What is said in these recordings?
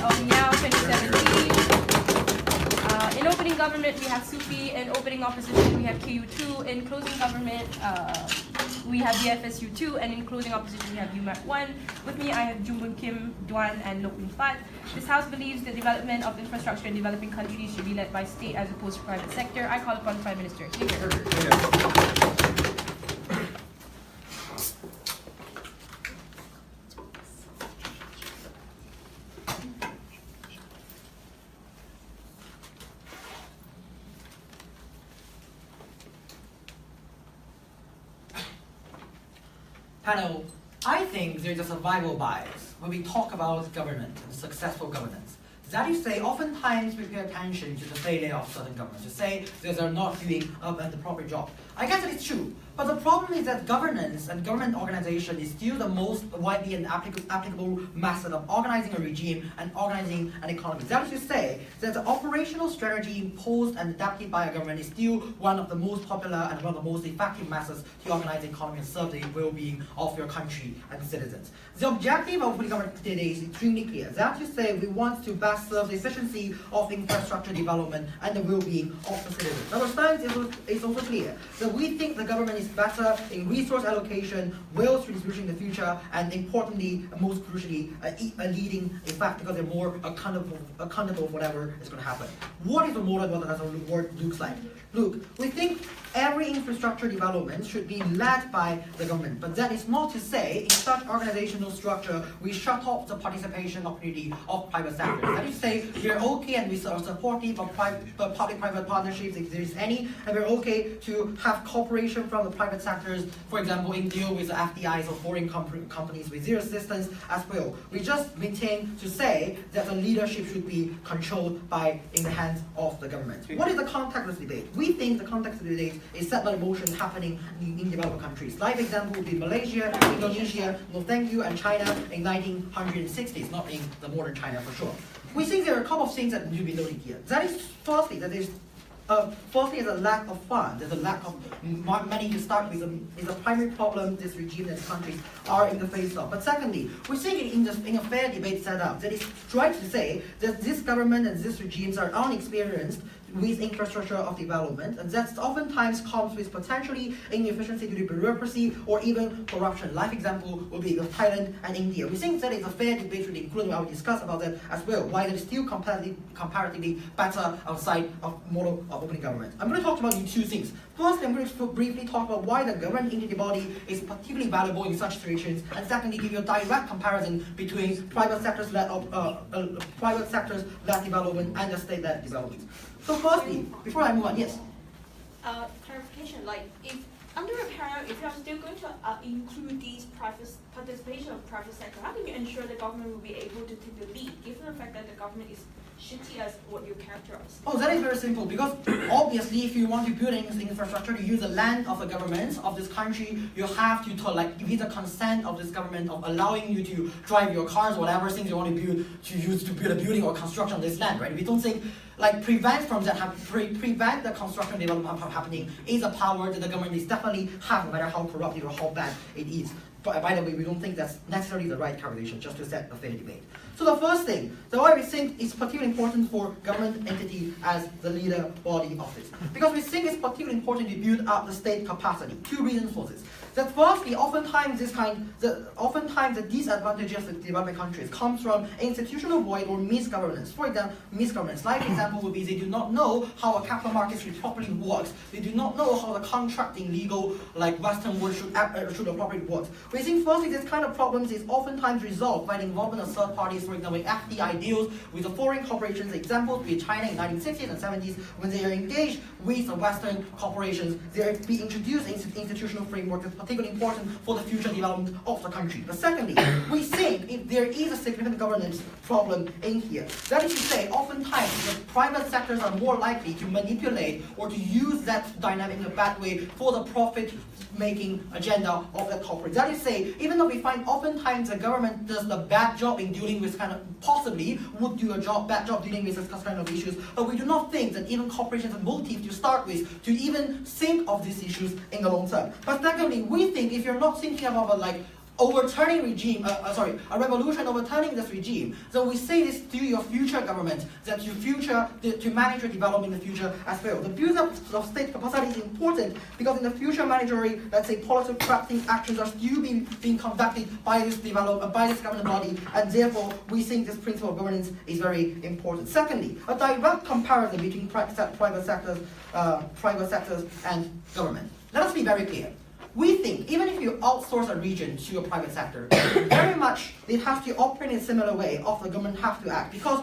of NEAO 2017. In opening government, we have SUFE. In opening opposition, we have KU2. In closing government, we have BFSU 2. And in closing opposition, we have UMAC 1. With me, I have Jungbun Kim, Duan, and Lokun Fat. This House believes the development of infrastructure in developing countries should be led by state as opposed to private sector. I call upon Prime Minister. Panel, I think there's a survival bias when we talk about government and successful governance. That is to say, oftentimes we pay attention to the failure of certain governments, to say that they're not doing the proper job. I guess that is true, but the problem is that governance and government organization is still the most widely and applicable method of organizing a regime and organizing an economy. That is to say that the operational strategy imposed and adapted by a government is still one of the most popular and one of the most effective methods to organize the economy and serve the well-being of your country and citizens. The objective of the government today is extremely clear. That is to say, we want to best serve the efficiency of infrastructure development and the well-being of the citizens. Our stance is also clear that we think the government is better in resource allocation, wealth redistribution in the future, and importantly, most crucially, a leading effect because they're more accountable for whatever is going to happen. What is the model that our work looks like? Look, we think every infrastructure development should be led by the government, but that is not to say in such organizational structure we shut off the participation opportunity of private sector. That is to say we are okay and we are supportive of public-private partnerships if there is any, and we're okay to have cooperation from the private sectors, for example, in deal with the FDIs or foreign companies with their assistance as well. We just maintain to say that the leadership should be controlled in the hands of the government. What is the context of the debate? We think the context of the debate is set by the motions happening in developed countries. Live example would be Malaysia, Indonesia, no thank you, and China in 1960s, not in the modern China for sure. We think there are a couple of things that need to be noted here. That is, firstly, that there's firstly, is a lack of funds. There's a lack of money to start with. Is a primary problem this regime and countries are in the face of. But secondly, we think in a fair debate setup that is right to say that this government and these regimes are unexperienced with infrastructure of development, and that oftentimes comes with potentially inefficiency due to bureaucracy or even corruption. Life example would be Thailand and India. We think that is a fair debate really including I will discuss about that as well, why there is still comparatively better outside of model of opening government. I'm going to talk about two things. First, I'm going to briefly talk about why the government entity body is particularly valuable in such situations, and secondly, give you a direct comparison between private sectors-led development and the state-led development. So firstly, before I move on, yes? Clarification, like if under a panel, if you are still going to include these participation of private sector, how can you ensure the government will be able to take the lead, given the fact that the government is shitty as what you characterize? Oh, that is very simple, because obviously if you want to build infrastructure to use the land of the government of this country, you have to give the consent of this government of allowing you to drive your cars, whatever things you want to build, to use to build a building or construction on this land, right? We don't think prevent the construction development from happening is a power that the government is definitely have, no matter how corrupt or how bad it is. But by the way, we don't think that's necessarily the right calculation, just to set a fair debate. So the first thing, the why we think is particularly important for government entity as the leader body of this. Because we think it's particularly important to build up the state capacity. Two reasons for this. That firstly, oftentimes the disadvantages of developing countries comes from institutional void or misgovernance. For example, misgovernance. Like example would be they do not know how a capital market properly works. They do not know how the contracting legal Western world should properly work. We think firstly this kind of problems is oftentimes resolved by the involvement of third parties. For example, FDI deals with the foreign corporations. Examples with China in 1960s and 70s when they are engaged with the Western corporations. They are being introduced into institutional framework that's particularly important for the future development of the country. But secondly, we think if there is a significant governance problem in here, that is to say, oftentimes the private sectors are more likely to manipulate or to use that dynamic in a bad way for the profit-making agenda of the corporate. That is to say, even though we find oftentimes the government does a bad job in dealing with possibly would do a bad job dealing with this kind of issues, but we do not think that even corporations have motive to start with to even think of these issues in the long term. But secondly, we think if you're not thinking about overturning regime, a revolution overturning this regime. So we say this to your future government, that your future, to manage your development in the future as well. The build-up of state capacity is important because in the future mandatory, let's say, policy crafting actions are still being conducted by this government body, and therefore we think this principle of governance is very important. Secondly, a direct comparison between private sectors and government. Let us be very clear. We think, even if you outsource a region to a private sector, very much it has to operate in a similar way of the government have to act. Because,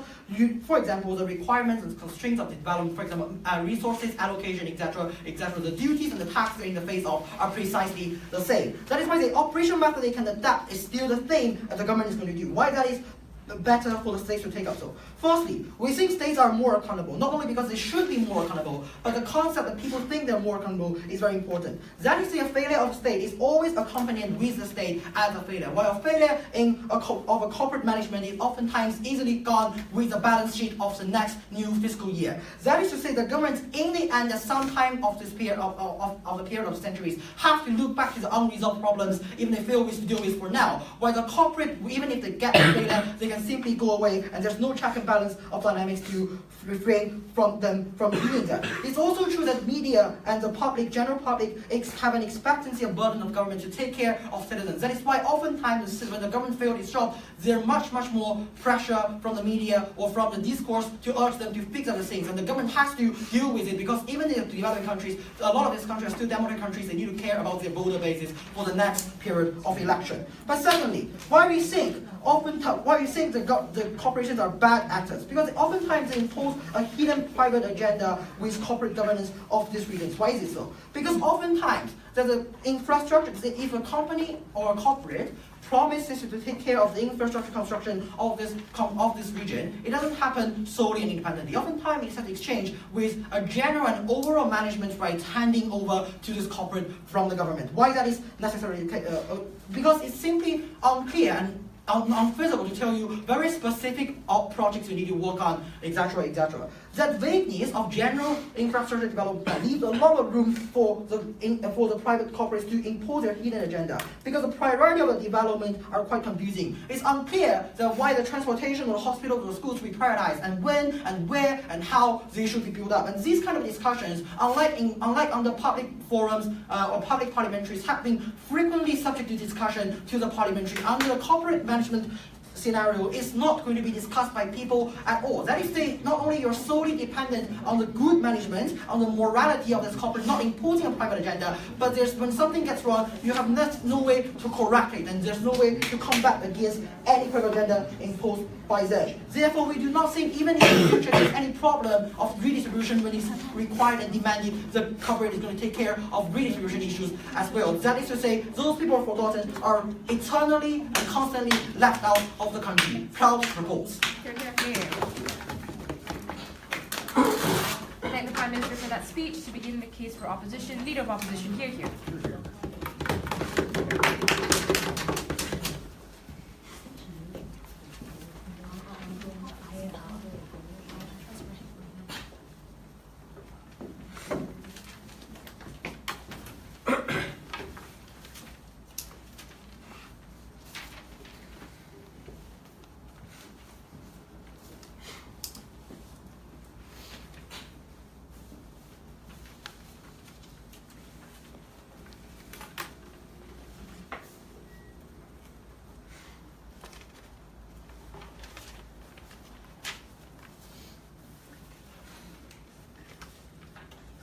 for example, the requirements and constraints of the development, for example, resources, allocation, etc., the duties and the taxes in the face of are precisely the same. That is why the operation method they can adapt is still the same as the government is going to do. Why that is better for the states to take up so. Firstly, we think states are more accountable, not only because they should be more accountable, but the concept that people think they're more accountable is very important. That is, a failure of a state is always accompanied with the state as a failure, while a failure of a corporate management is oftentimes easily gone with the balance sheet of the next new fiscal year. That is to say, the governments in the end, at some time of this period of the period of centuries, have to look back to the unresolved problems, even if they fail to deal with for now. While the corporate, even if they get a failure, they can simply go away, and there's no check and balance of dynamics to refrain from them from doing that. It's also true that media and the public, general public, have an expectancy and burden of government to take care of citizens. That is why oftentimes when the government fails its job, there's much more pressure from the media or from the discourse to urge them to fix other things, and the government has to deal with it, because even in the developing countries, a lot of these countries are still democratic countries. They need to care about their voter bases for the next period of election. But secondly, why we think the corporations are bad actors? Because oftentimes they impose a hidden private agenda with corporate governance of these regions. Why is it so? Because oftentimes there's an infrastructure. If a company or a corporate promises to take care of the infrastructure construction of this region, it doesn't happen solely and independently. Oftentimes it's an exchange with a general and overall management rights handing over to this corporate from the government. Why that is necessary? Because it's simply unclear and unfeasible to tell you very specific projects you need to work on, etc., etc. That vagueness of general infrastructure development leaves a lot of room for the private corporates to impose their hidden agenda, because the priority of the development are quite confusing. It's unclear that why the transportation or the hospitals or the schools should be prioritized, and when and where and how they should be built up. And these kind of discussions, unlike on the public forums or public parliamentaries, have been frequently subject to discussion to the parliamentary. Under the corporate management scenario is not going to be discussed by people at all. That is, say, not only you're solely dependent on the good management, on the morality of this corporate not imposing a private agenda, but when something gets wrong, you have no way to correct it, and there's no way to combat against any private agenda imposed by them. Therefore, we do not think even in the future there's any problem of redistribution when it's required and demanded. The corporate is going to take care of redistribution issues as well. That is to say, those people are forgotten, are eternally and constantly left out of the country. Proud reports. Thank the Prime Minister for that speech. To begin the case for opposition, Leader of Opposition, here.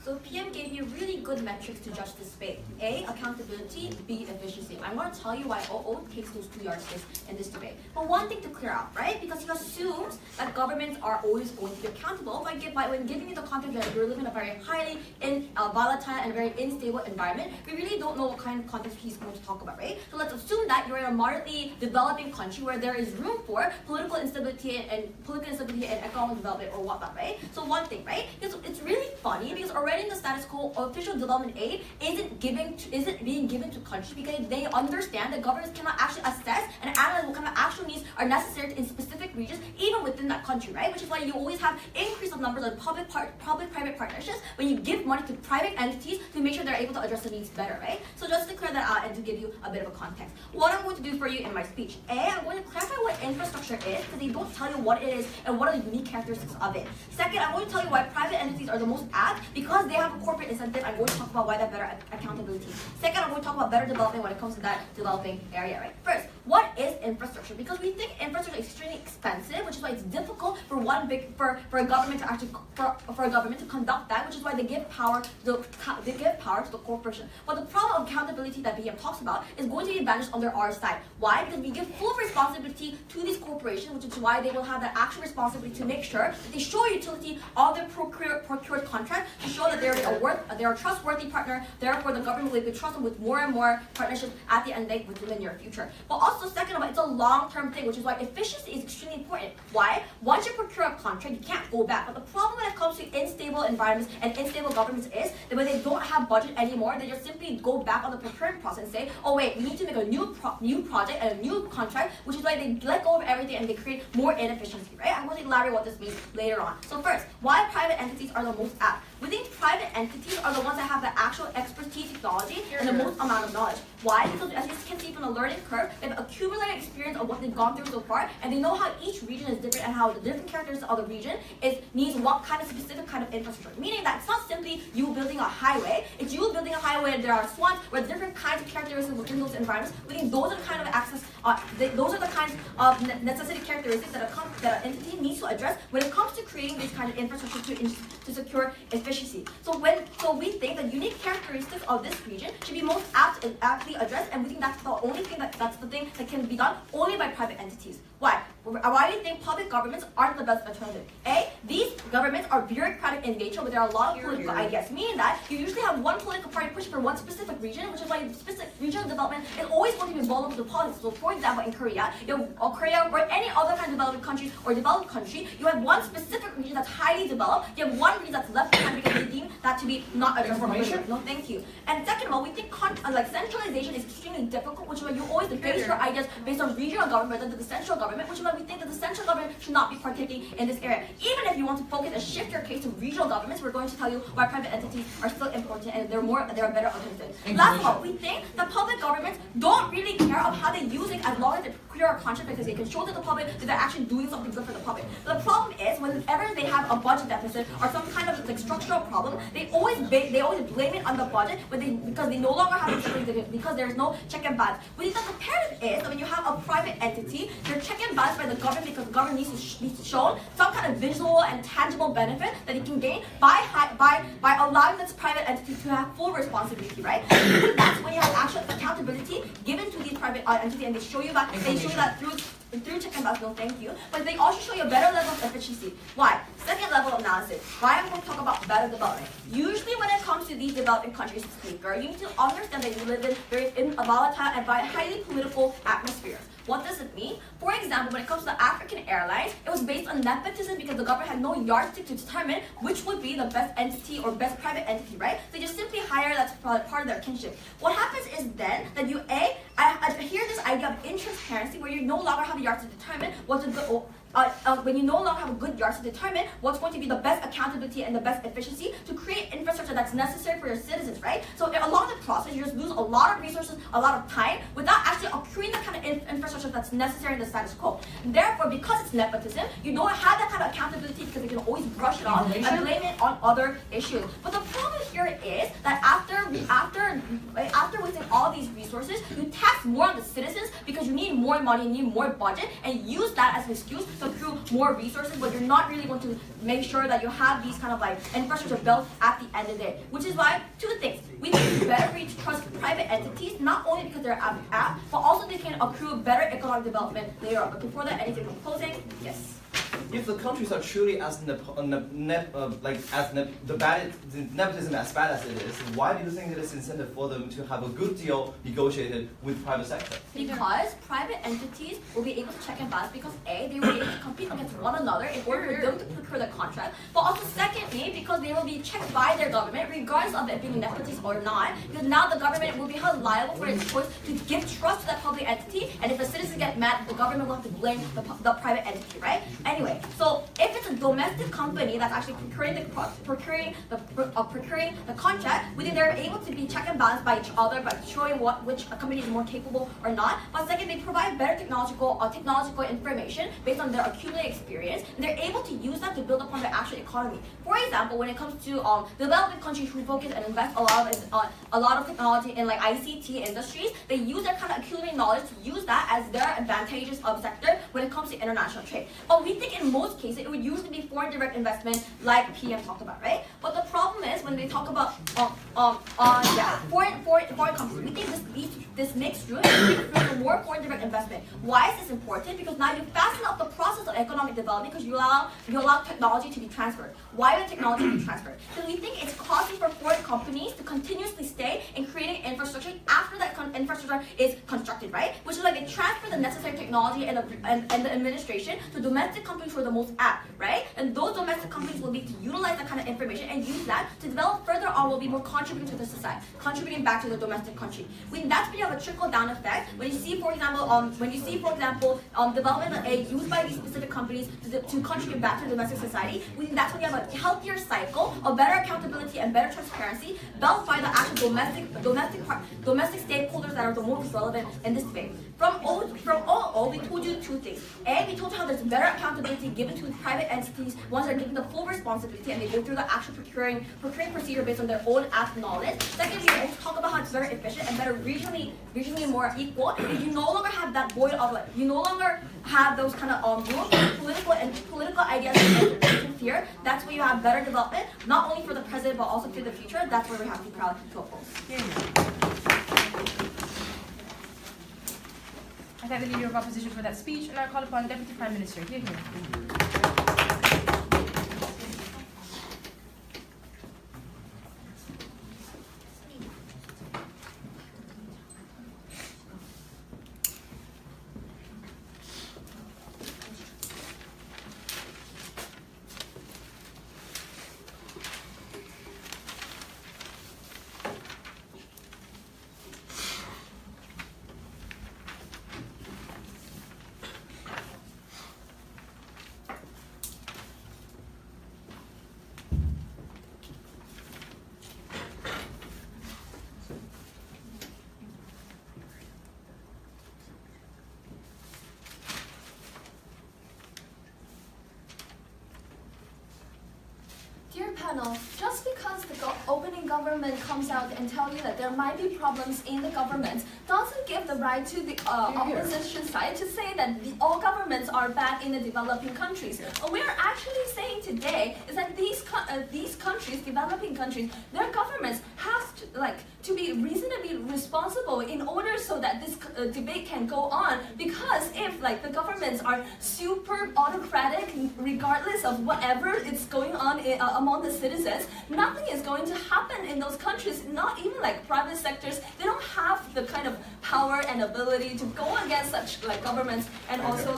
So PM gave you really good metrics to judge this debate. A, accountability, B, efficiency. I'm going to tell you why OO takes those 2 yardsticks in this debate. But one thing to clear out, right? Because he assumes that governments are always going to be accountable by when giving you the context that you're living in a very highly volatile and very unstable environment. We really don't know what kind of context he's going to talk about, right? So let's assume that you're in a moderately developing country where there is room for political instability and economic development or whatnot, right? So one thing, right? It's really funny because already in the status quo, official development aid isn't being given to countries because they understand that governments cannot actually assess and analyze what kind of actual needs are necessary in specific regions, even within that that country, right? Which is why you always have increase of numbers of public-private partnerships when you give money to private entities to make sure they're able to address the needs better, right? So just to clear that out and to give you a bit of a context. What I'm going to do for you in my speech, I'm going to clarify what infrastructure is, because they don't tell you what it is and what are the unique characteristics of it. Second, I'm going to tell you why private entities are the most apt, because they have a corporate incentive. I'm going to talk about why that better accountability. Second, I'm going to talk about better development when it comes to that developing area, right? First, what is infrastructure? Because we think infrastructure is extremely expensive, which is why it's difficult for a government to actually for a government to conduct that, which is why they give power to the corporation. But the problem of accountability that BM talks about is going to be managed under our side. Why? Because we give full responsibility to these corporations, which is why they will have that actual responsibility to make sure that they show utility of their procured contract to show that they're a trustworthy partner. Therefore, the government will be trusted with more and more partnerships at the end of the day within the near future. But also, second of all, it's a long-term thing, which is why efficiency is extremely important. Why? Once you procure a contract, you can't go back. But the problem when it comes to unstable environments and unstable governments is that when they don't have budget anymore, they just simply go back on the procurement process and say, oh wait, we need to make a new project and a new contract, which is why they let go of everything and they create more inefficiency, right? I'm going to elaborate what this means later on. So first, why private entities are the most apt? We think private entities are the ones that have the actual expertise, technology, and the most amount of knowledge. Why? Because as you can see from the learning curve, they have accumulated experience of what they've gone through so far, and they know how each region is different and how the different characteristics of the region needs what kind of specific kind of infrastructure. Meaning that it's not simply you building a highway, it's you building a highway and there are swamps where different kinds of characteristics within those environments. We think those are the kind of those are the kinds of necessity characteristics that an entity needs to address when it comes to creating these kind of infrastructure to secure efficiency. So we think the unique characteristics of this region should be most aptly addressed, and we think that's the only thing that's the thing that can be done only by private entities. Why? Why do you think public governments aren't the best alternative? These governments are bureaucratic in nature, but there are a lot of political ideas, meaning that you usually have one political party pushing for one specific region, which is why specific regional development is always going to be vulnerable to politics. So for example, in Korea, or any other kind of developing country or developed country, you have one specific region that's highly developed, you have one region that's left behind because they deem that to be not addressable. No, thank you. And second of all, we think centralization is extremely difficult, which is why you always base your ideas based on regional government rather than the central government, which is why we think that the central government should not be partaking in this area. Even if you want to focus and shift your case to regional governments, we're going to tell you why private entities are still important and they're a better alternative. Last of all, we think that public governments don't really care of how they use it as long as they procure a contract because they can show to the public that they're actually doing something good for the public. But the problem is whenever they have a budget deficit or some kind of structural problem, they always blame it on the budget because they no longer have it because there's no check and balance. We think that the imperative is that when you have a private entity, you're check and balance by the government because the government needs to show some kind of visual and tangible benefit that it can gain by allowing this private entity to have full responsibility, right? That's when you have actual accountability given to these private entities, and they show you that through check and balance. No, thank you. But they also show you a better level of efficiency. Why? Second level analysis. Why I'm going to talk about better development. Usually when it comes to these developing countries, speaker, you need to understand that you live in a volatile and highly political atmosphere. What does it mean? For example, when it comes to the African Airlines, it was based on nepotism because the government had no yardstick to determine which would be the best entity or best private entity, right? They just simply hire that's part of their kinship. What happens is then that I hear this idea of intransparency where you no longer have a yardstick to determine what's a good. When you no longer have a good yardstick to determine what's going to be the best accountability and the best efficiency to create infrastructure that's necessary for your citizens, right? So along the process, you just lose a lot of resources, a lot of time, without actually accruing the kind of infrastructure that's necessary in the status quo. And therefore, because it's nepotism, you don't have that kind of accountability because you can always brush it off and blame it on other issues. But the problem here is that after wasting all these resources, you tax more on the citizens because you need more money, you need more budget, and use that as an excuse to accrue more resources, but you're not really going to make sure that you have these kind of infrastructure built at the end of the day. Which is why, two things. We think it's better for you to trust private entities, not only because they're app, but also they can accrue better economic development later on. But before that, anything from closing? Yes. If the countries are truly as nepotism as bad as it is, why do you think it is incentive for them to have a good deal negotiated with private sector? Because private entities will be able to check and balance because A, they will be able to compete against one another in order for them to procure the contract, but also secondly, because they will be checked by their government regardless of it being nepotism or not, because now the government will be held liable for its choice to give trust to that public entity, and if the citizens get mad, the government will have to blame the private entity, right? Anyway, so domestic company that's actually procuring the contract, whether they're able to be check and balanced by each other by showing which company is more capable or not. But second, they provide better technological information based on their accumulated experience, and they're able to use that to build upon their actual economy. For example, when it comes to developing countries who focus and invest a lot of technology in like ICT industries, they use their kind of accumulated knowledge to use that as their advantageous sector when it comes to international trade. But we think in most cases it would usually be foreign direct investment, like PM talked about, right? But the problem is when they talk about foreign companies, we think this makes room for more foreign direct investment. Why is this important? Because now you fasten up the process of economic development because you allow technology to be transferred. Why would technology be transferred? Because we think it's costly for foreign companies to continuously stay in creating infrastructure after that infrastructure is constructed, right? Which is like they transfer the necessary technology and the administration to domestic companies who are the most apt, right? And those domestic companies will need to utilize that kind of information and use that to develop further on will be more contributing to the society, contributing back to the domestic country. That's when you have a trickle-down effect. When you see, for example, development of aid used by these specific companies to contribute back to the domestic society, that's when you have a healthier cycle of better accountability and better transparency built by the actual domestic stakeholders that are the most relevant in this debate. From OO, we told you two things. A, we told you how there's better accountability given to private entities once they're given the full responsibility and they go through the actual procuring procedure based on their own act knowledge. Second, we also talk about how it's very efficient and better regionally more equal. And you no longer have that void of you no longer have those kind of political ideas to interfere. That's where you have better development, not only for the present but also for the future. That's where we have to be proud to oppose. I thank the Leader of Opposition for that speech, and I call upon Deputy Prime Minister. Hear, hear. Dear panel, just because the opening government comes out and tell you that there might be problems in the government doesn't give the right to the opposition side to say that all governments are bad in the developing countries. What we're actually saying today is that these countries, developing countries, their governments have to be reasonably responsible in order so that this debate can go on. Because if the governments are super autocratic, regardless of whatever is going on among the citizens, nothing is going to happen in those countries. Not even private sectors, they don't have the kind of power and ability to go against such governments, and also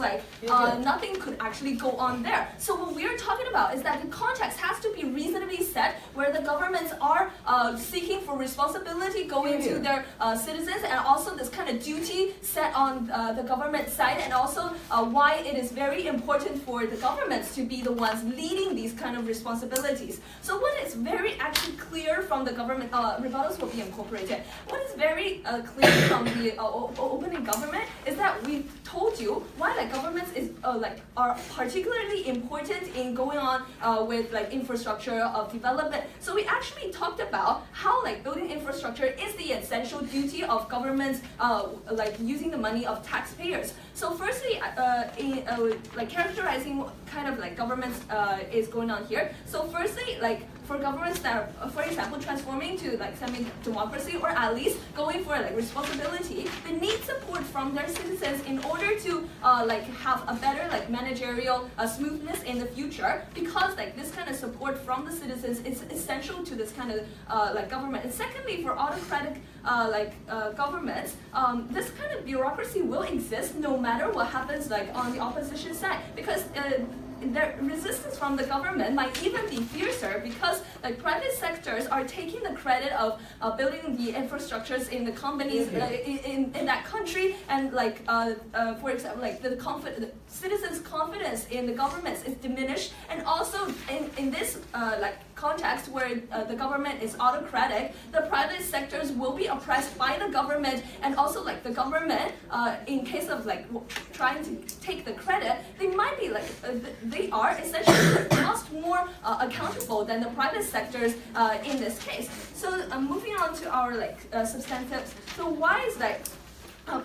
nothing could actually go on there. So what we're talking about is that the context has to be reasonably set where the governments are seeking for responsibility going to their citizens, and also this kind of duty set on the government side, and also why it is very important for the governments to be the ones leading these kind of responsibilities. So what is very actually clear from the government, rebuttals will be incorporated. What is very clear from the opening government is that we told you why governments are particularly important in going on with infrastructure of development. So we actually talked about how building infrastructure is the essential duty of governments, using the money of taxpayers. So firstly, characterizing what kind of governments is going on here. So firstly, for governments that are, for example, transforming to semi-democracy, or at least going for responsibility, they need support from their citizens in order to have a better managerial smoothness in the future, because this kind of support from the citizens is essential to this kind of government. And secondly, for autocratic governments, this kind of bureaucracy will exist no matter what happens on the opposition side, because their resistance from the government might even be fiercer because like private sectors are taking the credit of building the infrastructures in the companies in that country, and like for example, like the citizens' confidence in the governments is diminished, and also in this like context where the government is autocratic, the private sectors will be oppressed by the government, and also like the government, in case of like trying to take the credit, they might be like they are essentially much more accountable than the private sectors in this case. So moving on to our like substantives. So why is like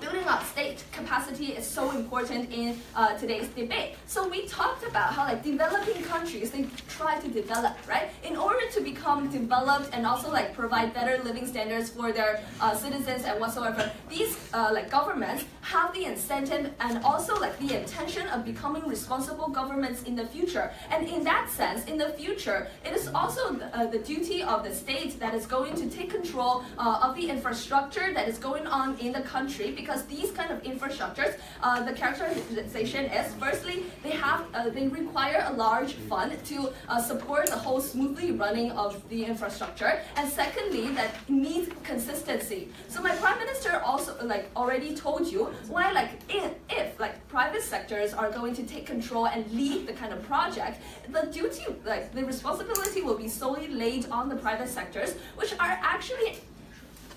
building up state capacity is so important in today's debate. So we talked about how like developing countries, they try to develop, right? In order to become developed and also like provide better living standards for their citizens and whatsoever, these like governments have the incentive and also like the intention of becoming responsible governments in the future. And in that sense, in the future, it is also the duty of the state that is going to take control of the infrastructure that is going on in the country, because these kind of infrastructures, the characterization is, firstly, they require a large fund to support the whole smoothly running of the infrastructure, and secondly, that needs consistency. So my prime minister also like already told you why like if like private sectors are going to take control and lead the kind of project, the duty, like the responsibility will be solely laid on the private sectors, which are actually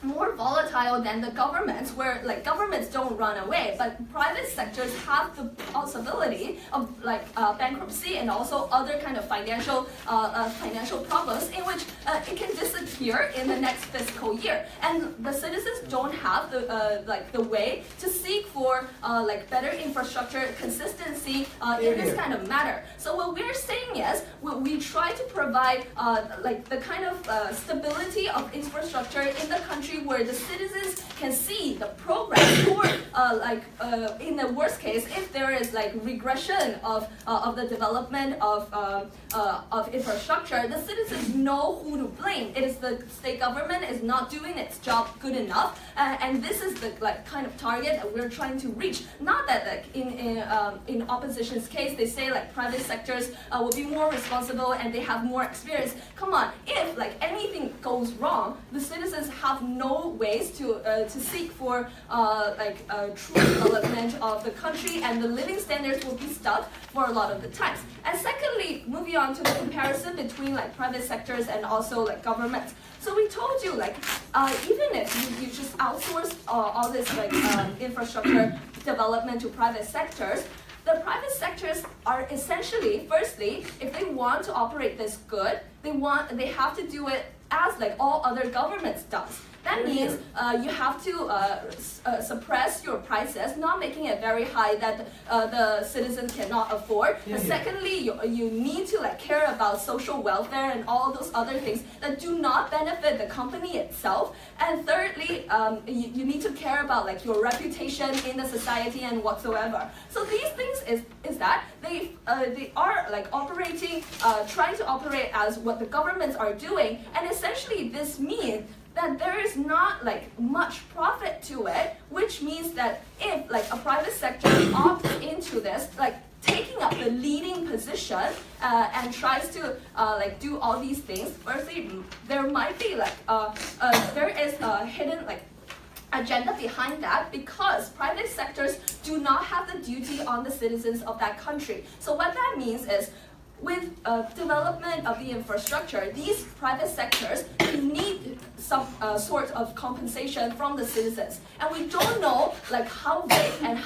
more volatile than the governments, where like governments don't run away, but private sectors have the possibility of like bankruptcy and also other kind of financial problems in which it can disappear in the next fiscal year, and the citizens don't have the like the way to seek for like better infrastructure consistency in this kind of matter. So what we're saying is we try to provide like the kind of stability of infrastructure in the country where the citizens can see the progress, or in the worst case, if there is like regression of the development of infrastructure, the citizens know who to blame. It is the state government is not doing its job good enough, and this is the like kind of target that we're trying to reach. Not that like in opposition's case they say like private sectors will be more responsible and they have more experience. Come on, if like anything goes wrong, the citizens have no ways to seek for true development of the country, and the living standards will be stuck for a lot of the times. And secondly, moving on to the comparison between like private sectors and also like governments. So we told you like even if you just outsource all this like infrastructure development to private sectors, the private sectors are essentially, firstly, if they want to operate this good, they have to do it as like all other governments does. That means you have to suppress your prices, not making it very high that the citizens cannot afford. Secondly, you need to like care about social welfare and all those other things that do not benefit the company itself. And thirdly, you need to care about like your reputation in the society and whatsoever. So these things is that they are like operating, trying to operate as what the governments are doing, and essentially this means that there is not like much profit to it, which means that if like a private sector opts into this, like taking up the leading position and tries to like do all these things, firstly, there might be like there is a hidden like agenda behind that, because private sectors do not have the duty on the citizens of that country. So what that means is, with development of the infrastructure, these private sectors need some sort of compensation from the citizens, and we don't know like how big and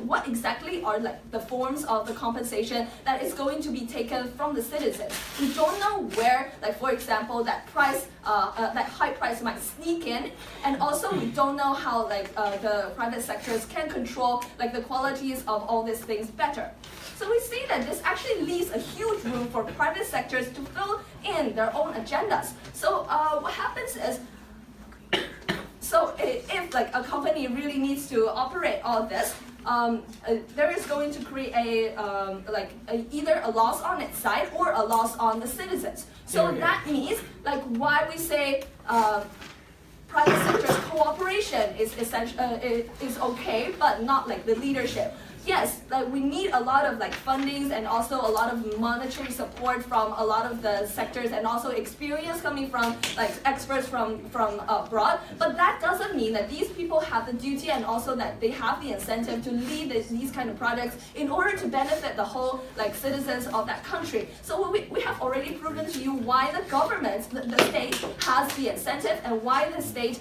what exactly are like the forms of the compensation that is going to be taken from the citizens. We don't know where, like for example, that high price might sneak in, and also we don't know how like the private sectors can control like the qualities of all these things better. So we see that this actually leaves a huge room for private sectors to fill in their own agendas. So what happens is, so if like a company really needs to operate all this, there is going to create either a loss on its side or a loss on the citizens. So that means like why we say private sector's cooperation is essential, is okay, but not like the leadership. yes, like we need a lot of like fundings and also a lot of monetary support from a lot of the sectors and also experience coming from like experts from abroad. But that doesn't mean that these people have the duty and also that they have the incentive to lead these kind of projects in order to benefit the whole like citizens of that country. So we have already proven to you why the government, the state, has the incentive and why the state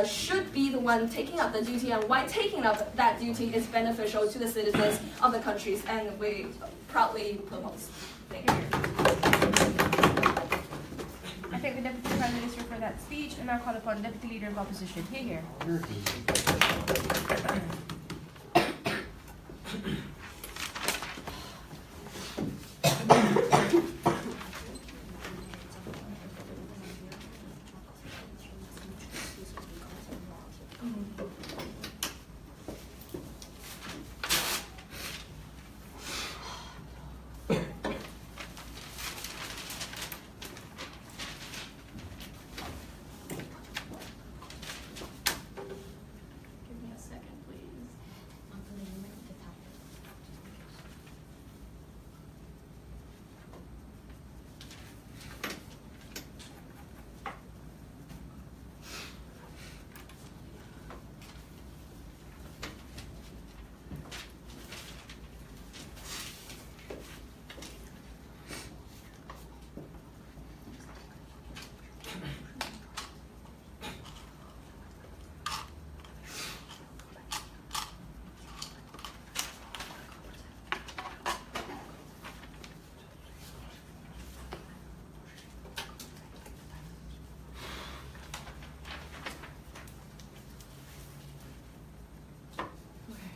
should be the one taking up the duty and why taking up that duty is beneficial to the citizens of the countries, and we proudly propose. Thank you. I thank the Deputy Prime Minister for that speech, and now call upon Deputy Leader of Opposition. Here.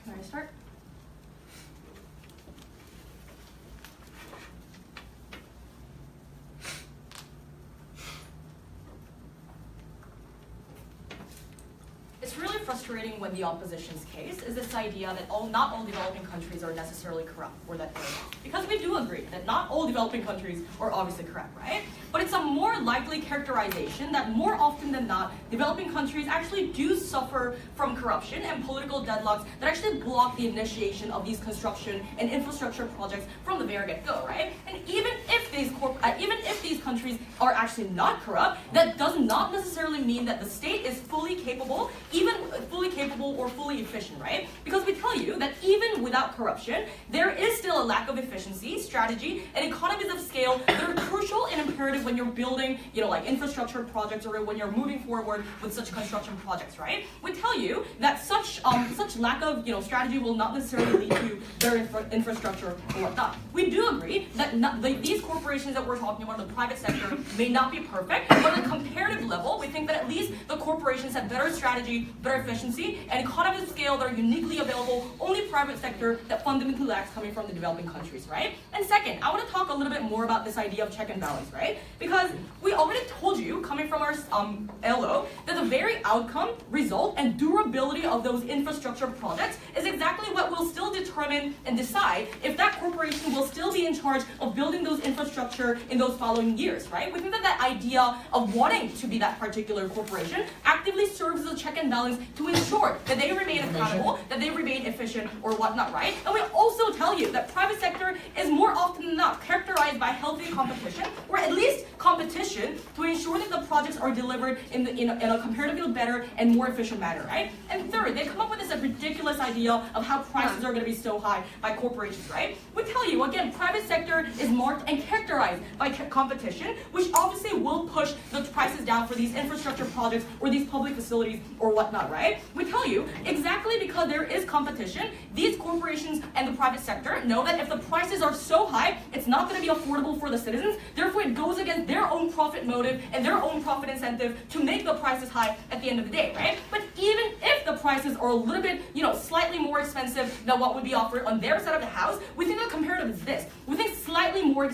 Can I start? It's really frustrating when the opposition's case is this idea that not all developing countries are necessarily corrupt, or that they're not. Because we do agree that not all developing countries are obviously corrupt, right? But it's a more likely characterization that more often than not, developing countries actually do suffer from corruption and political deadlocks that actually block the initiation of these construction and infrastructure projects from the very get-go, right? And even if these countries are actually not corrupt, that does not necessarily mean that the state is fully capable, or fully efficient, right? Because we tell you that even without corruption, there is still a lack of efficiency, strategy, and economies of scale that are crucial and imperative when you're building, like infrastructure projects or when you're moving forward with such construction projects, right? We tell you that such lack of, strategy will not necessarily lead to better infrastructure or whatnot. We do agree that these corporations that we're talking about in the private sector may not be perfect, but on a comparative level, we think that at least the corporations have better strategy, better efficiency, and economies of scale that are uniquely available only private sector that fundamentally lacks coming from the developing countries, right? And second, I want to talk a little bit more about this idea of check and balance, right? Because we already told you, coming from our LO, that the very outcome, result, and durability of those infrastructure projects is exactly what will still determine and decide if that corporation will still be in charge of building those infrastructure in those following years, right? We think that that idea of wanting to be that particular corporation actively serves as a check and balance to ensure that they remain accountable, that they remain efficient, or whatnot, right? And we also tell you that private sector is more often than not characterized by healthy competition, or at least competition, to ensure that the projects are delivered in a comparatively better and more efficient manner, right? And third, they come up with this ridiculous idea of how prices are going to be so high by corporations, right? We tell you, again, private sector is marked and characterized by competition, which obviously will push the prices down for these infrastructure projects or these public facilities or whatnot, right? We tell you, exactly because there is competition, these corporations and the private sector know that if the prices are so high, it's not going to be affordable for the citizens. Therefore, it goes against their own profit motive and their own profit incentive to make the prices high at the end of the day, right? But even if the prices are a little bit, slightly more expensive than what would be offered on their side of the house, we think the comparative is this. We think slightly more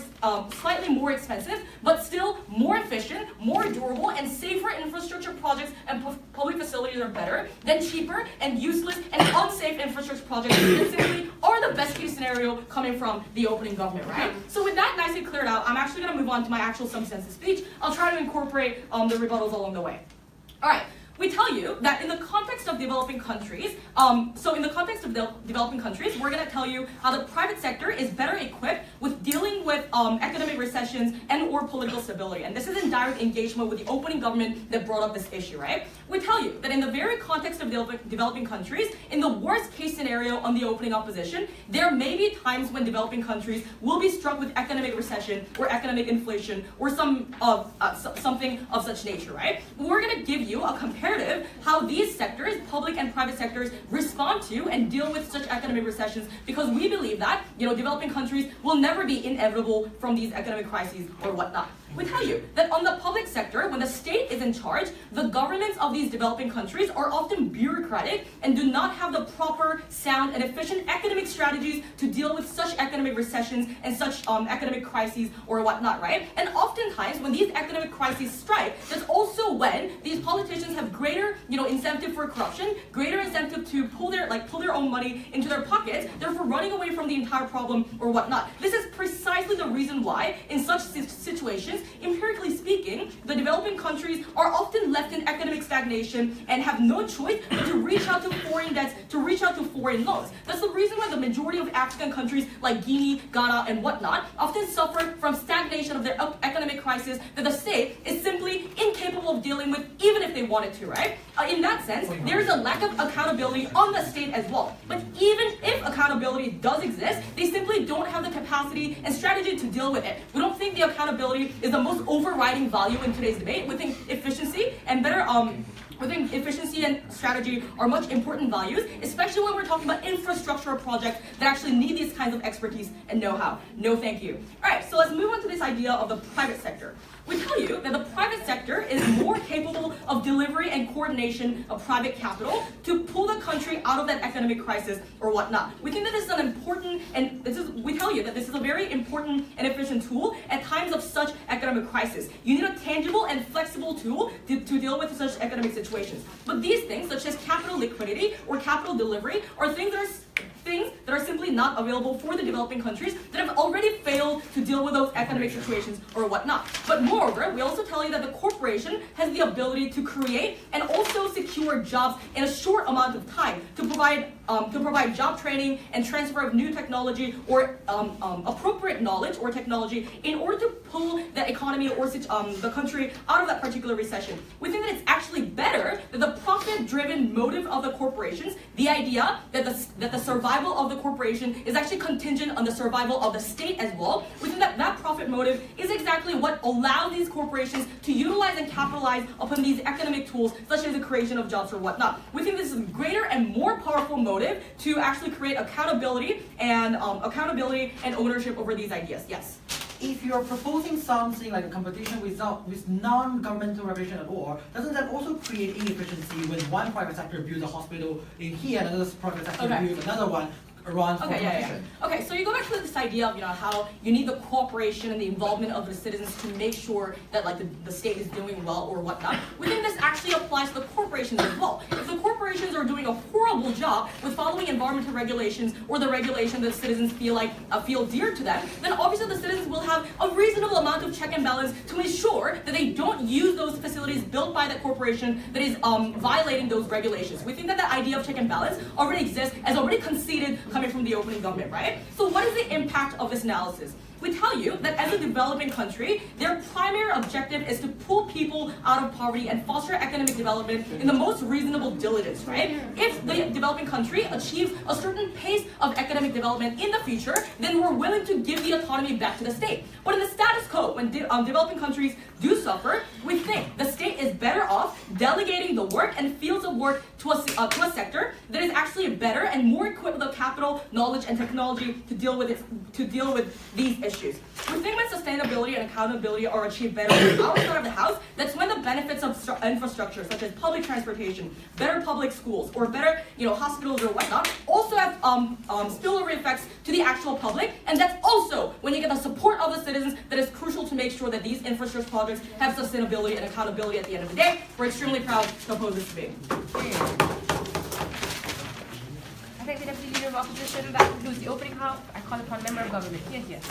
expensive, but still more efficient, more durable, and safer infrastructure projects and public facilities are better than cheaper and useless and unsafe infrastructure projects that simply are the best case scenario coming from the opening government, right? So with that nicely cleared out, I'm actually going to move on to my actual substantive speech. I'll try to incorporate the rebuttals along the way. All right. We tell you that in the context of developing countries, we're going to tell you how the private sector is better equipped with dealing with economic recessions and or political stability. And this is in direct engagement with the opening government that brought up this issue, right? We tell you that in the very context of developing countries, in the worst case scenario on the opening opposition, there may be times when developing countries will be struck with economic recession or economic inflation or something of such nature, right? We're going to give you a comparative how these sectors, public and private sectors, respond to and deal with such economic recessions, because we believe that developing countries will never be inevitable from these economic crises or whatnot. We tell you that on the public sector, when the state is in charge, the governments of these developing countries are often bureaucratic and do not have the proper, sound, and efficient economic strategies to deal with such economic recessions and such economic crises or whatnot, right? And oftentimes, when these economic crises strike, that's also when these politicians have greater, incentive for corruption, greater incentive to pull their own money into their pockets, therefore running away from the entire problem or whatnot. This is precisely the reason why, in such situations, empirically speaking, the developing countries are often left in economic stagnation and have no choice but to reach out to foreign debts, to reach out to foreign loans. That's the reason why the majority of African countries like Guinea, Ghana, and whatnot often suffer from stagnation of their economic crisis that the state is simply incapable of dealing with, even if they wanted to, right? In that sense, there is a lack of accountability on the state as well. But even if accountability does exist, they simply don't have the capacity and strategy to deal with it. We don't think the accountability is the most overriding value in today's debate. We think efficiency and efficiency and strategy are much important values, especially when we're talking about infrastructural projects that actually need these kinds of expertise and know-how. No, thank you. All right, so let's move on to this idea of the private sector. We tell you that the private sector is more capable of delivery and coordination of private capital to pull the country out of that economic crisis or whatnot. We think that this is an important, we tell you that this is a very important and efficient tool at times of such economic crisis. You need a tangible and flexible tool to deal with such economic situations. But these things, such as capital liquidity or capital delivery, are things that are simply not available for the developing countries that have already failed to deal with those economic situations or whatnot. But moreover, we also tell you that the corporation has the ability to create and also secure jobs in a short amount of time to provide job training and transfer of new technology or appropriate knowledge or technology in order to pull the economy or the country out of that particular recession. We think that it's actually better that the profit-driven motive of the corporations, the idea that the survival of the corporation is actually contingent on the survival of the state as well. We think that that profit motive is exactly what allows these corporations to utilize and capitalize upon these economic tools, such as the creation of jobs or whatnot. We think this is a greater and more powerful motive to actually create accountability and ownership over these ideas. Yes. If you're proposing something like a competition with non-governmental regulation at all, doesn't that also create inefficiency when one private sector builds a hospital in here and another private sector builds another one around competition? Okay, so you go back to this idea of how you need the cooperation and the involvement of the citizens to make sure that the state is doing well or whatnot. We think this actually applies to the corporations as well. If the corporations are doing a horrible job with following environmental regulations or the regulation that citizens feel dear to them, then obviously the citizens will have a reasonable amount of check and balance to ensure that they don't use those facilities built by that corporation that is violating those regulations. We think that the idea of check and balance already exists, as already conceded coming from the opening government, right? So what is the impact of this analysis? We tell you that as a developing country, their primary objective is to pull people out of poverty and foster economic development in the most reasonable diligence, right? If the developing country achieves a certain pace of economic development in the future, then we're willing to give the autonomy back to the state. But in the status quo, when developing countries do suffer, we think the state is better off delegating the work and fields of work to a sector that is actually better and more equipped with the capital, knowledge, and technology to deal with these issues. We think when sustainability and accountability are achieved better outside of the house, that's when the benefits of infrastructure, such as public transportation, better public schools, or better hospitals or whatnot, also have spillover effects to the actual public, and that's also when you get the support of the citizens that is crucial to make sure that these infrastructure projects have sustainability and accountability at the end of the day. We're extremely proud to oppose this debate. I think the Deputy Leader of Opposition, that concludes the opening half. I call upon Member of Government. Yes.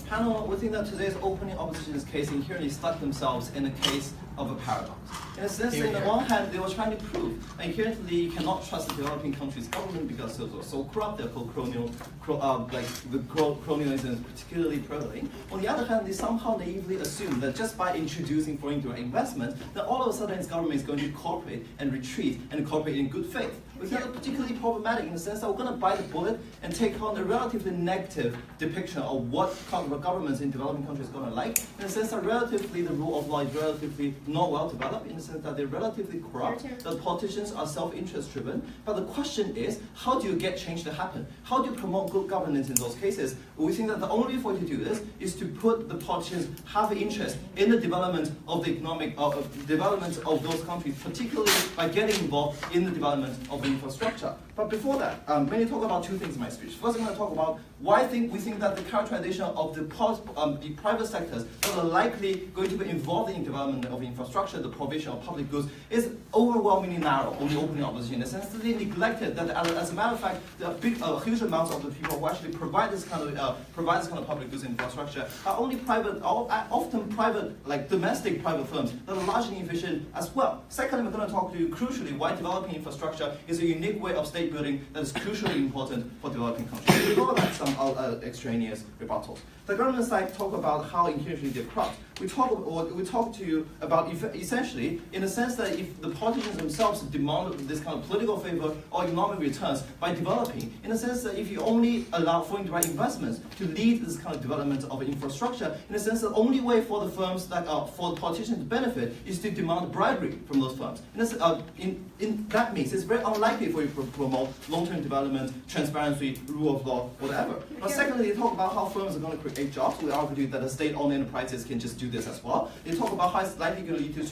Panel, we think that today's opening opposition's case inherently stuck themselves in a case of a paradox. In a sense, on the one hand, they were trying to prove that inherently you cannot trust the developing country's government because they're so corrupt, they're called colonialism is particularly prevalent. On the other hand, they somehow naively assume that just by introducing foreign direct investment, that all of a sudden its government is going to cooperate and retreat and cooperate in good faith. We think that's particularly problematic in the sense that we're going to bite the bullet and take on a relatively negative depiction of what governments in developing countries are going to like, in the sense that relatively the rule of law is relatively not well developed, in the sense that they're relatively corrupt, that politicians are self-interest driven. But the question is, how do you get change to happen? How do you promote good governance in those cases? We think that the only way to do this is to put the politicians have an interest in the development of the economic development of those countries, particularly by getting involved in the development of the infrastructure. But before that, I'm going to talk about two things in my speech. First, I'm going to talk about why we think that the characterization of the private sectors that are likely going to be involved in development of infrastructure, the provision of public goods, is overwhelmingly narrow on the opening opposition, in the sense that they neglected that, as a matter of fact, the huge amounts of the people who actually provide this kind of public goods infrastructure are only private, often private, like domestic private firms that are largely efficient as well. Secondly, we're going to talk to you crucially why developing infrastructure is a unique way of state building that is crucially important for developing countries. We all have some extraneous rebuttals. The government side talk about how inherently they're corrupt. We talk to you about essentially in the sense that if the politicians themselves demand this kind of political favor or economic returns by developing, in the sense that if you only allow foreign direct investments to lead this kind of development of infrastructure, in the sense that the only way for the firms that for the politicians to benefit is to demand bribery from those firms. That means it's very unlikely for you to promote long-term development, transparency, rule of law, whatever. But secondly, they talk about how firms are going to create jobs. We argue that the state-owned enterprises can just do this as well. They talk about how it's likely going to lead to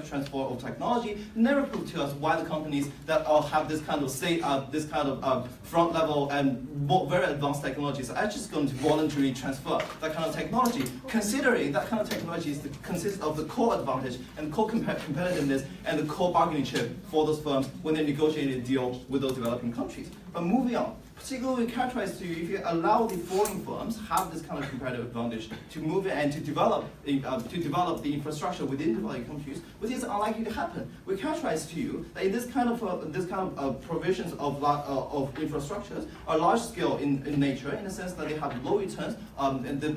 transfer of technology. Never prove to us why the companies that have this kind of front level and very advanced technologies are just going to voluntarily transfer that kind of technology, considering that kind of technology consists of the core advantage and core competitiveness and the core bargaining chip for those firms when they negotiate a deal with those developing countries. But moving on, particularly characterized to you, if you allow the foreign firms have this kind of competitive advantage to move in and to develop the infrastructure within developing countries, which is unlikely to happen. We characterize to you that in this kind of provisions of infrastructures are large scale in nature, in the sense that they have low returns, and the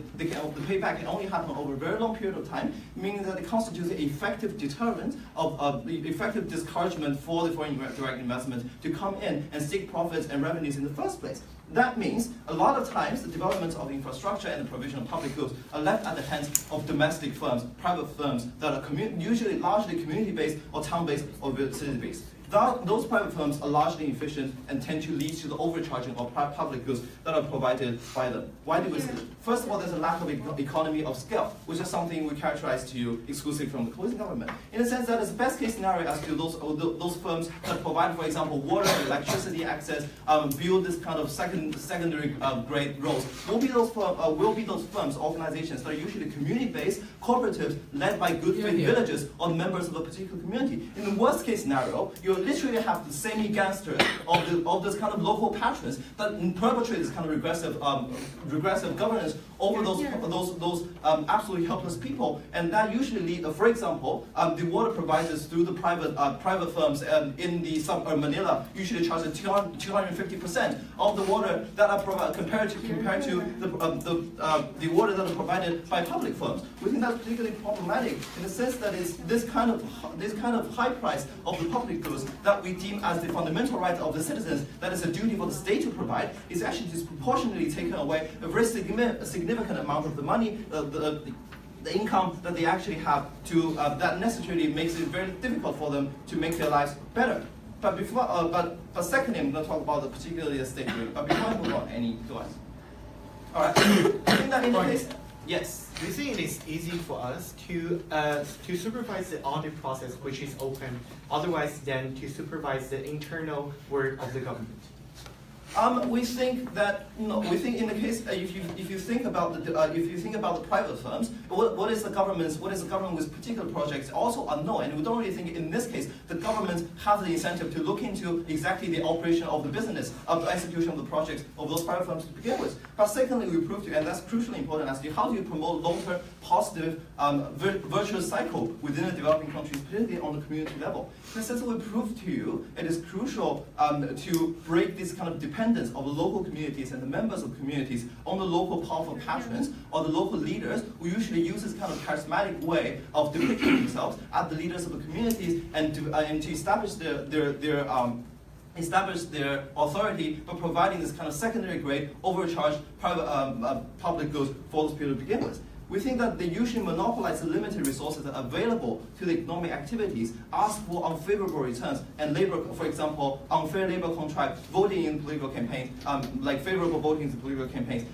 payback can only happen over a very long period of time, meaning that it constitutes an effective deterrent of the effective discouragement for the foreign direct investment to come in and seek profits and revenues in the first place. That means a lot of times the development of infrastructure and the provision of public goods are left at the hands of domestic firms, private firms that are usually largely community-based or town-based or city-based. Those private firms are largely efficient and tend to lead to the overcharging of public goods that are provided by them. Why do we see that? First of all, there's a lack of economy of scale, which is something we characterize to you exclusively from the closing government. In the sense that it's the best case scenario as to those firms that provide, for example, water, electricity access, build this kind of secondary grade roads, will be those firms, organizations that are usually community-based, cooperatives led by good faith villages or members of a particular community. In the worst case scenario, you literally have the semi-gangster of this kind of local patrons that perpetrate this kind of regressive governance over those absolutely helpless people, and that usually lead, for example, the water providers through the private firms in the Manila usually charge 250% of the water that are provided compared to the water that are provided by public firms. We think that's particularly problematic in the sense that it's this kind of high price of the public goods that we deem as the fundamental right of the citizens, that is a duty for the state to provide, is actually disproportionately taken away a very significant amount of the money, the income that they actually have to that necessarily makes it very difficult for them to make their lives better. But secondly, I'm going to talk about particularly the state building. But before I move on, any thoughts? All right. I think that in the case, yes. Do you think it is easy for us to supervise the audit process, which is open, otherwise than to supervise the internal work of the government? We think that we think in the case if you think about the private firms, what is the government with particular projects also unknown, and we don't really think in this case the government has the incentive to look into exactly the operation of the business of the execution of the projects of those private firms to begin with. But secondly, we proved to, and that's crucially important, as to how do you promote long-term positive virtuous cycle within the developing countries, particularly on the community level. And since we proved to you, it is crucial to break this kind of dependence of the local communities and the members of communities on the local powerful patrons or the local leaders who usually use this kind of charismatic way of depicting themselves as the leaders of the communities and to establish their authority by providing this kind of secondary grade overcharged private public goods for those people to begin with. We think that they usually monopolize the limited resources that are available to the economic activities, ask for unfavorable returns, and labor, for example, unfair labor contract, voting in political campaigns, like favorable voting in political campaigns,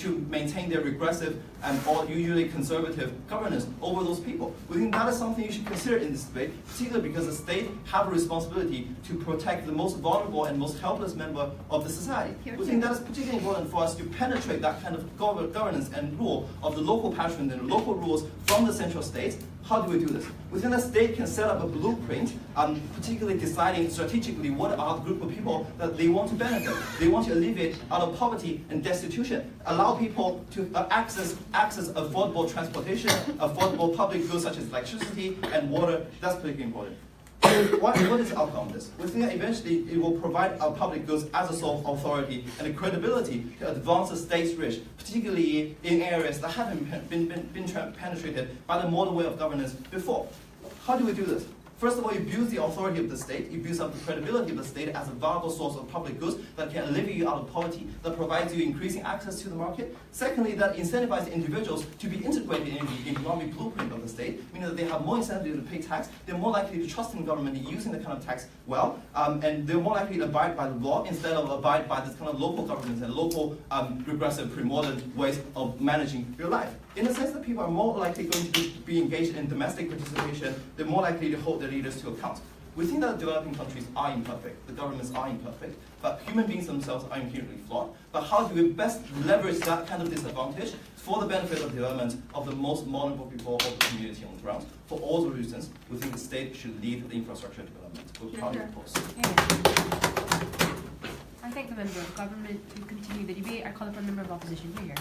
to maintain their regressive or usually conservative governance over those people. We think that is something you should consider in this debate, particularly because the state have a responsibility to protect the most vulnerable and most helpless member of the society. We think that is particularly important for us to penetrate that kind of governance and rule of the local patron and the local rules from the central states. How do we do this? Within the state can set up a blueprint, particularly deciding strategically what are the group of people that they want to benefit. They want to alleviate out of poverty and destitution, allow people to access affordable transportation, affordable public goods such as electricity and water. That's particularly important. What is the outcome of this? We think that eventually it will provide our public goods as a source of authority and the credibility to advance the state's reach, particularly in areas that haven't been penetrated by the modern way of governance before. How do we do this? First of all, you build the authority of the state, you build up the credibility of the state as a viable source of public goods that can alleviate you out of poverty, that provides you increasing access to the market. Secondly, that incentivizes individuals to be integrated in the economic blueprint of the state, meaning that they have more incentive to pay tax, they're more likely to trust in the government in using the kind of tax well, and they're more likely to abide by the law instead of abide by this kind of local governance and local regressive, pre-modern ways of managing your life. In the sense that people are more likely going to be engaged in domestic participation, they're more likely to hold their leaders to account. We think that developing countries are imperfect, the governments are imperfect, but human beings themselves are inherently flawed. But how do we best leverage that kind of disadvantage for the benefit of development of the most vulnerable people of the community on the ground? For all the reasons, we think the state should lead the infrastructure development. We'll probably oppose. I thank the member of government to continue the debate. I call upon member of opposition. Here.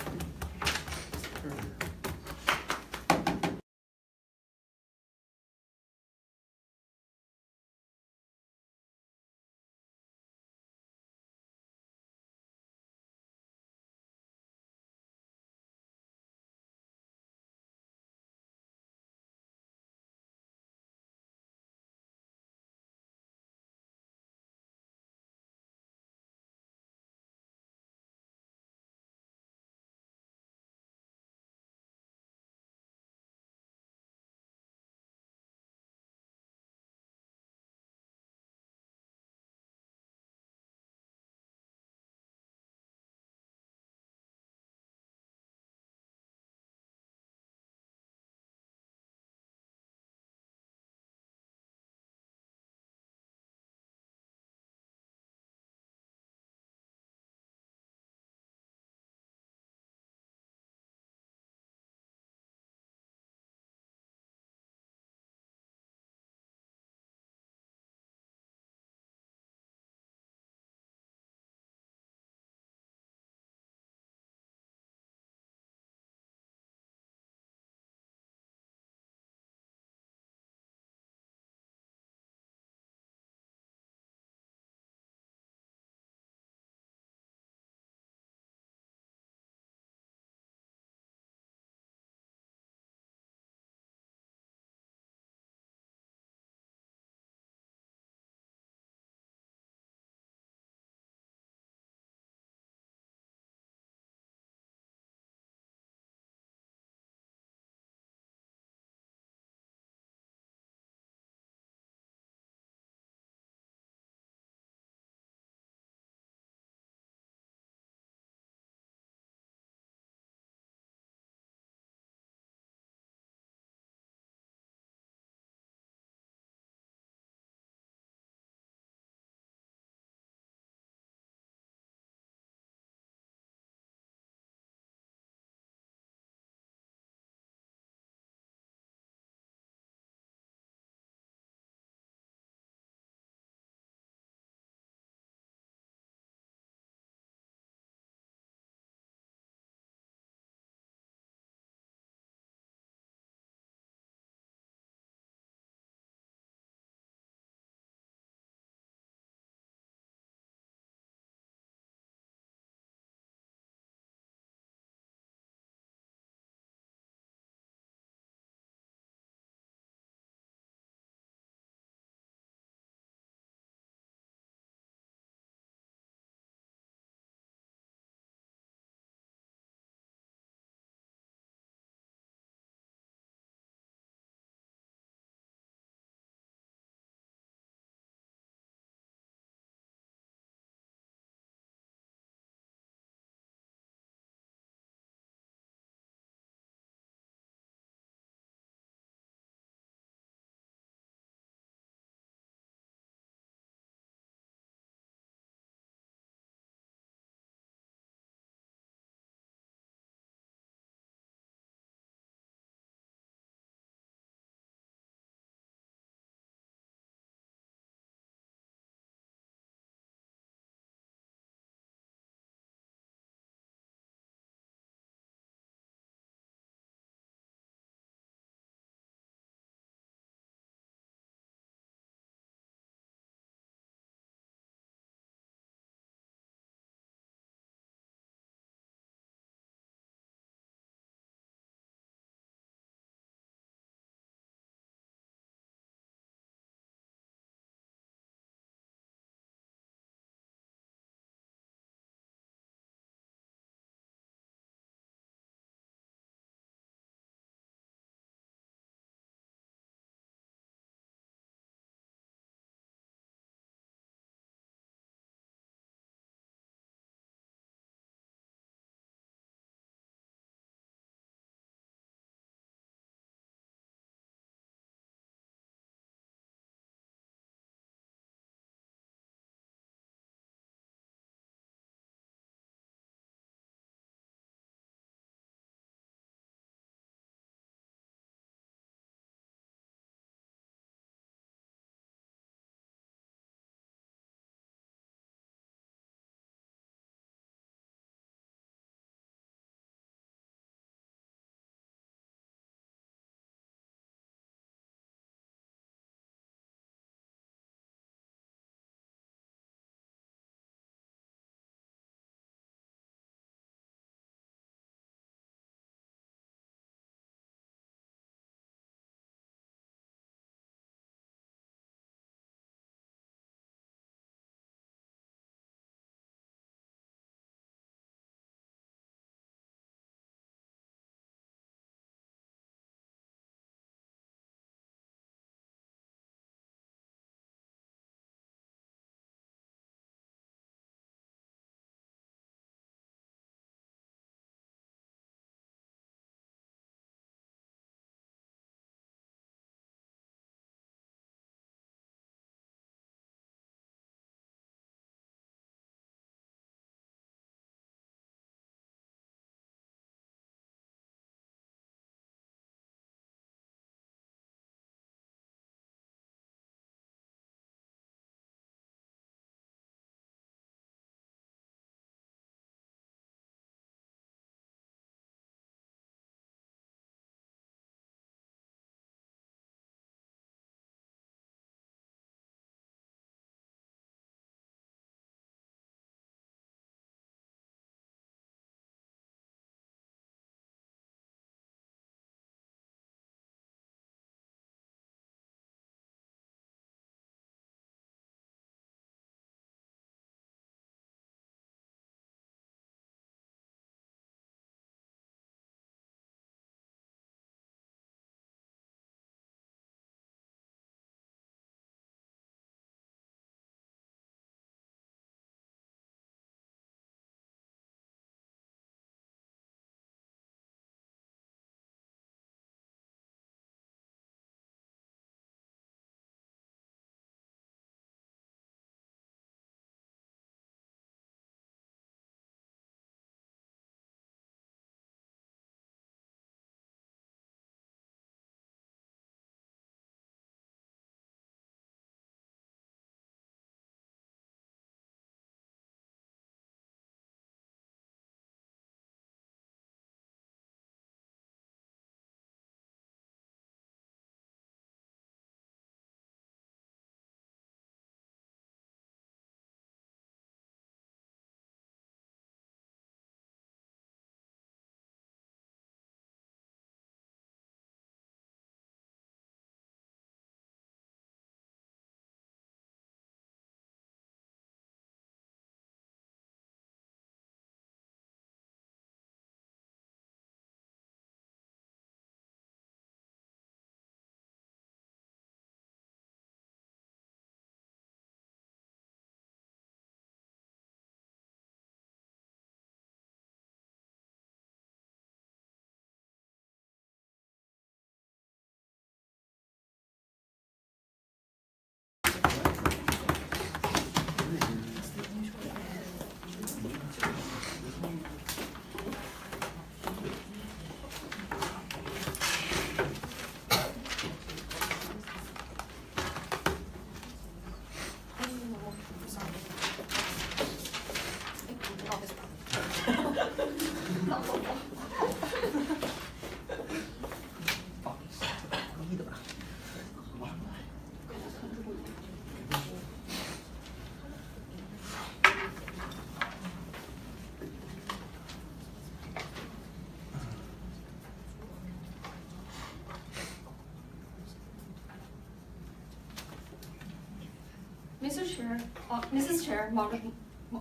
Mrs. Chair,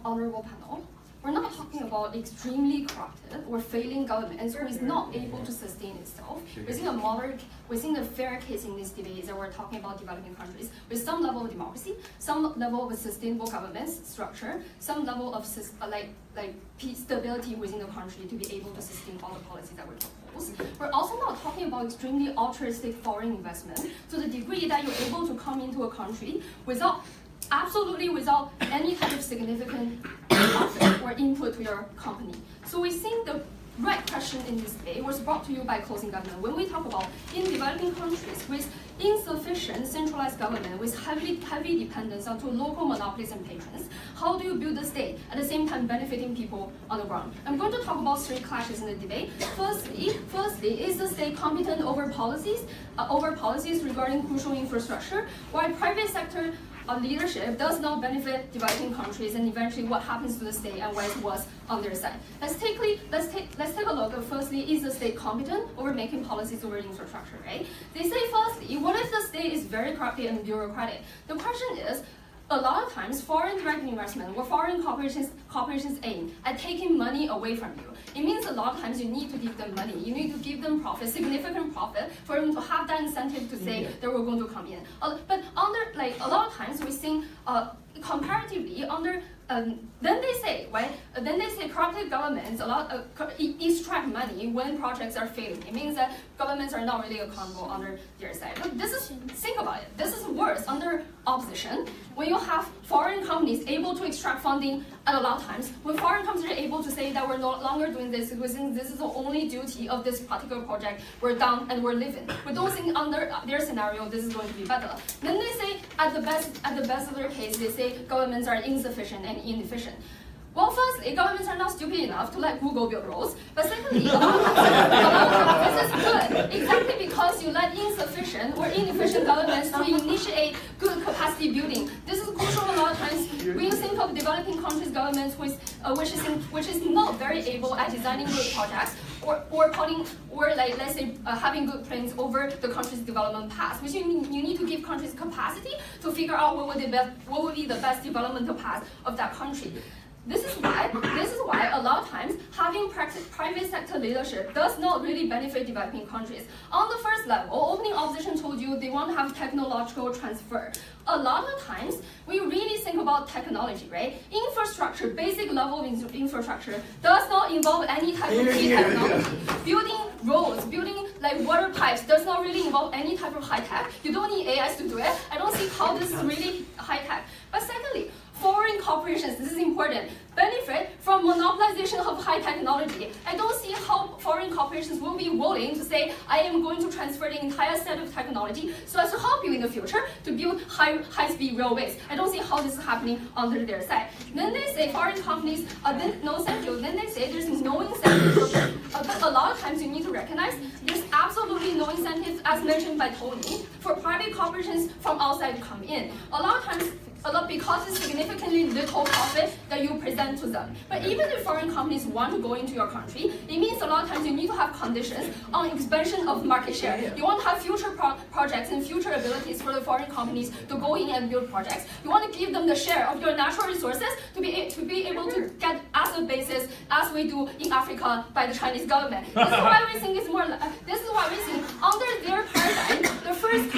honorable panel, we're not talking about extremely corrupted or failing governments who is not able to sustain itself. We're seeing the fair case in this debate is that we're talking about developing countries with some level of democracy, some level of sustainable governance structure, some level of stability within the country to be able to sustain all the policies that we propose. We're also not talking about extremely altruistic foreign investment to the degree that you're able to come into a country absolutely without any kind of significant profit or input to your company. So we think the right question in this debate was brought to you by closing government. When we talk about in developing countries with insufficient centralized government, with heavy dependence on local monopolies and patrons, how do you build the state at the same time benefiting people on the ground? I'm going to talk about three clashes in the debate. Firstly, is the state competent over policies regarding crucial infrastructure, while private sector leadership does not benefit developing countries, and eventually what happens to the state and what it was on their side. Let's take a look at firstly, is the state competent over making policies over infrastructure, right? They say firstly, what if the state is very corrupt and bureaucratic? The question is, a lot of times, foreign direct investment or foreign corporations aim at taking money away from you. It means a lot of times you need to give them money. You need to give them profit, significant profit, for them to have that incentive to say that we're going to come in. But under a lot of times we think comparatively under. Then they say corrupted governments extract money when projects are failing. It means that governments are not really accountable under their side. But think about it. This is worse under opposition. When you have foreign companies able to extract funding at a lot of times, when foreign companies are able to say that we're no longer doing this, because this is the only duty of this particular project, we're done and we're living. We don't think under their scenario this is going to be better. Then they say at the best of their case, they say governments are insufficient and inefficient. Well, firstly, governments are not stupid enough to let Google build roads. But secondly, a lot of times this is good, exactly because you let insufficient or inefficient governments to initiate good capacity building. This is crucial a lot of times. When you think of developing countries' governments which is not very able at designing good projects let's say having good plans over the country's development path, which you need to give countries capacity to figure out what would be the best developmental path of that country. This is why a lot of times having private sector leadership does not really benefit developing countries. On the first level, opening opposition told you they want to have technological transfer. A lot of times, we really think about technology, right? Infrastructure, basic level of infrastructure, does not involve any type of key technology. Building roads, building water pipes does not really involve any type of high tech. You don't need AIs to do it. I don't see how this is really high tech. But secondly, foreign corporations, this is important, benefit from monopolization of high technology. I don't see how foreign corporations will be willing to say, I am going to transfer the entire set of technology so as to help you in the future to build high-speed railways. I don't see how this is happening under their side. Then they say foreign companies, no thank you. Then they say there's no incentive. But a lot of times you need to recognize there's absolutely no incentive, as mentioned by Tony, for private corporations from outside to come in. A lot of times, because it's significantly little profit that you present to them. But even if foreign companies want to go into your country, it means a lot of times you need to have conditions on expansion of market share. You want to have future projects and future abilities for the foreign companies to go in and build projects. You want to give them the share of your natural resources to be able to get asset bases as we do in Africa by the Chinese government. This is why we think it's more. This is why we think under their paradigm, the first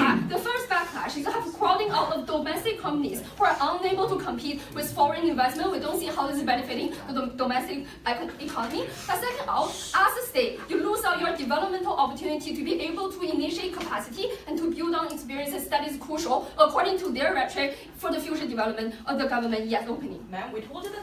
backlash is to have crowding out of domestic companies who are unable to compete with foreign investment. We don't see how this is benefiting the domestic economy. But second out, as a state, you lose out your developmental opportunity to be able to initiate capacity and to build on experiences that is crucial, according to their rhetoric, for the future development of the government yet opening. Ma'am, we told you that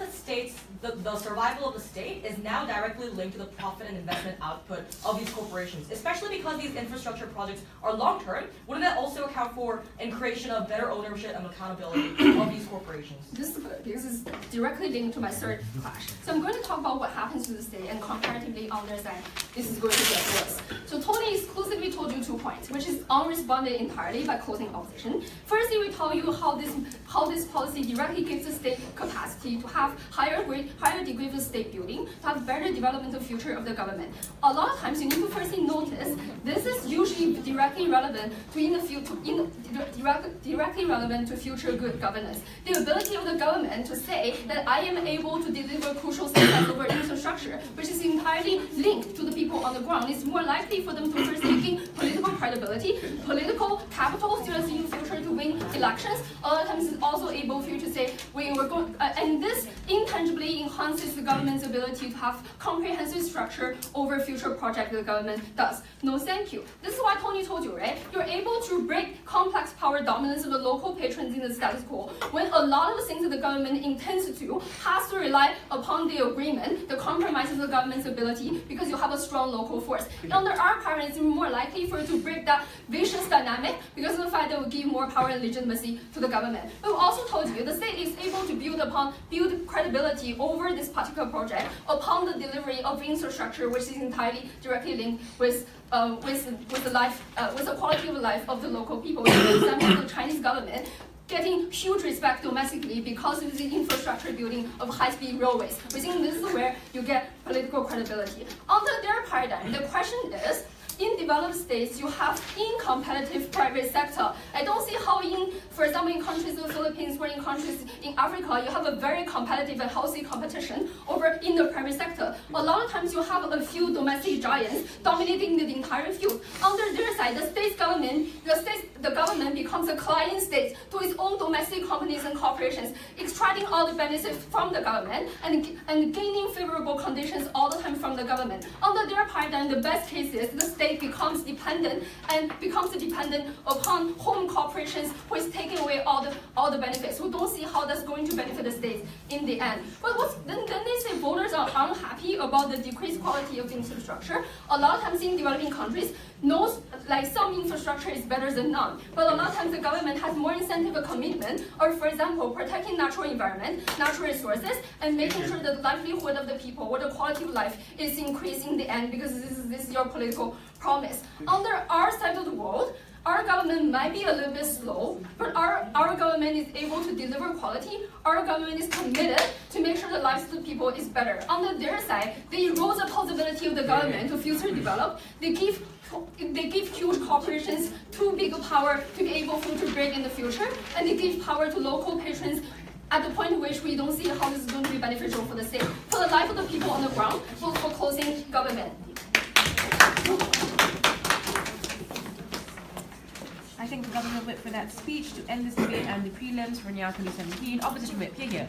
the survival of the state is now directly linked to the profit and investment output of these corporations, especially because these infrastructure projects are long-term. Wouldn't that also account for and creation of better ownership and accountability of these corporations? This is good because it's directly linked to my third clash. So I'm going to talk about what happens to the state, and comparatively on their side, this is going to get worse. So Tony exclusively told you 2 points, which is unresponded entirely by closing opposition. Firstly, we tell you how this policy directly gives the state capacity to have higher degree of state building, to have better developmental future of the government. A lot of times you need to firstly notice this is usually directly directly relevant to future good governance. The ability of the government to say that I am able to deliver crucial success over infrastructure, which is entirely linked to the people on the ground, is more likely for them to first gain political credibility, political capital students in the future to win elections. A lot of times it's also able for you to say, we're going, and this intangibly enhances the government's ability to have comprehensive structure over future projects the government does. No, thank you. This is why Tony told you, right? You're able to break complex power dominance of the local patrons in the status quo when a lot of the things that the government intends to do has to rely upon the agreement, the compromises of the government's ability, because you have a strong local force. Under our paradigm, it's more likely for you to break that vicious dynamic because of the fact that it will give more power and legitimacy to the government. But we also told you the state is able to build credibility over this particular project upon the delivery of infrastructure, which is entirely directly linked with the quality of life of the local people. For example, the Chinese government getting huge respect domestically because of the infrastructure building of high-speed railways. We think this is where you get political credibility. Under their paradigm, the question is, in developed states, you have incompetitive private sector. I don't see how for example, in countries of the Philippines or in countries in Africa, you have a very competitive and healthy competition in the private sector. A lot of times you have a few domestic giants dominating the entire field. Under their side, the government becomes a client state to its own domestic companies and corporations, extracting all the benefits from the government and gaining favorable conditions all the time from the government. Under their paradigm, the best case is the state becomes dependent upon home corporations who is taking away all the benefits. We don't see how that's going to benefit the states in the end. But then they say voters are unhappy about the decreased quality of the infrastructure. A lot of times in developing countries, some infrastructure is better than none. But a lot of times the government has more incentive or commitment, or for example, protecting natural environment, natural resources, and making sure that the livelihood of the people or the quality of life is increased in the end, because this is your political promise. Under our side of the world, our government might be a little bit slow, but our government is able to deliver quality. Our government is committed to make sure the lives of the people is better. Under their side, they erode the possibility of the government to future develop. They give huge corporations too big a power to be able to break in the future, and they give power to local patrons at the point in which we don't see how this is going to be beneficial for the state, for the life of the people on the ground, for closing government. I think the government whip for that speech to end this debate and the prelims for NEAO 2017. Opposition whip, here.